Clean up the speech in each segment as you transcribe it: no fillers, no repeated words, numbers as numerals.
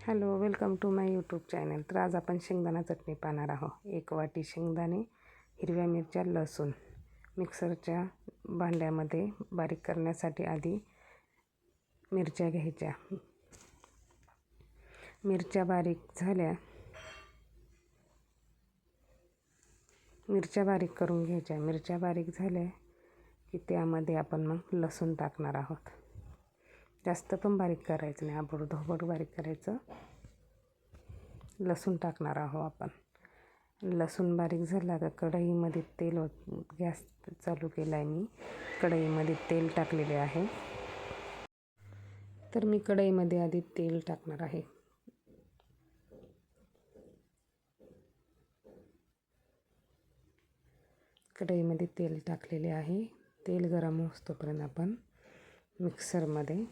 Hello, welcome to my YouTube channel. तर आज आपण शेंगदाणा चटणी पाहणार आहोत. 1 वाटी शेंगदाणे, हिरव्या मिरच्या, लसूण मिक्सरच्या भांड्यामध्ये बारीक करण्यासाठी आधी मिरच्या घ्यायच्या. मिरच्या बारीक करून घ्यायच्या. मिरच्या बारीक झाल्या की त्यामध्ये आपण मग लसूण टाकणार आहोत. जास्त पण बारीक करायचं नाही, आबडधोबड बारीक करायचं. लसूण टाकणार आहोत आपण. लसूण बारीक झाला का कढईमध्ये तेल, गॅस चालू केला आहे मी. कढईमध्ये तेल टाकलेले आहे. तर मी कढईमध्ये आधी तेल टाकणार आहे. कढईमध्ये तेल टाकलेले आहे. तेल गरम होईस्तोपर्यंत आपण मिक्सरमध्ये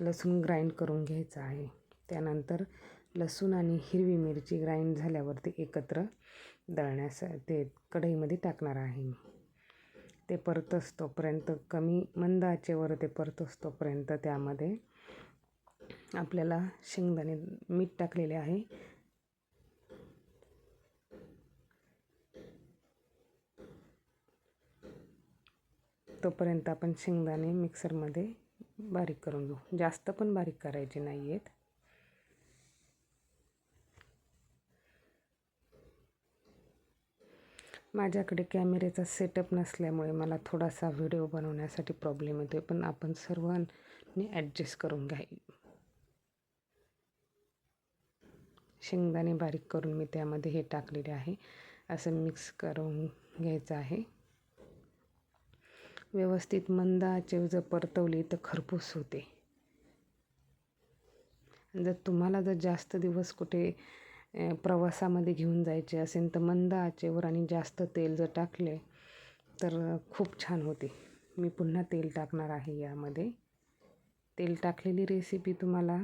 लसूण ग्राइंड करून घ्यायचं आहे. त्यानंतर लसूण आणि हिरवी मिरची ग्राइंड झाल्यावरती एकत्र ते कढईमध्ये टाकणार आहे मी. ते परतोपर्यंत कमी मंद आचेवर ते परतोपर्यंत त्यामध्ये आपल्याला शेंगदाणे, मीठ टाकलेले आहे. तोपर्यंत आपण शेंगदाणे मिक्सरमध्ये बारीक करून घेऊ. जास्त पण बारीक करायचे नाही आहेत. माझ्याकडे कॅमेऱ्याचा सेटअप नसल्यामुळे मला थोडासा व्हिडिओ बनवण्यासाठी प्रॉब्लेम येतो, पण आपण सर्वांनी ॲडजस्ट करून घ्यावी. शेंगदाणे बारीक करून मी त्यामध्ये हे टाकलेले आहे. असं मिक्स करून घ्यायचं आहे. व्यवस्थित मंद आचेवर जर परतवली तर खरपूस होते. जर तुम्हाला जास्त दिवस कुठे प्रवासामध्ये घेऊन जायचे असेल तर मंद आचेवर आणि जास्त तेल जर टाकले तर खूप छान होते. मी पुन्हा तेल टाकणार आहे. यामध्ये तेल टाकलेली रेसिपी तुम्हाला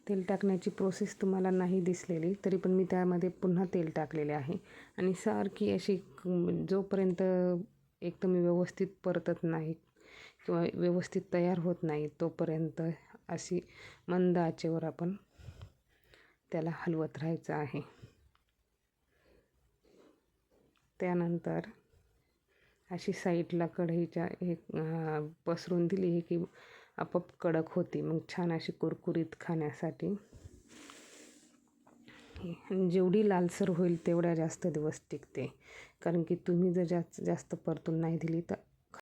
तेल टाकण्याची प्रोसेस तुम्हाला नाही दिसलेली तरी पण मी त्यामध्ये पुन्हा तेल टाकलेले आहे. आणि सारखी अशी जोपर्यंत एकदम व्यवस्थित परतत नाही किंवा व्यवस्थित तयार होत नाही तोपर्यंत अशी मंद आचेवर आपण त्याला हलवत राहायचं आहे. त्यानंतर अशी साईडला कढईच्या पसरून दिली की आपोआप कडक होती. मग छान अशी कुरकुरीत खाण्यासाठी. जेवढी लालसर होईल तेवढ्या जास्त दिवस टिकते. कारण की तुम्ही जर जास्त परतून नाही दिली तर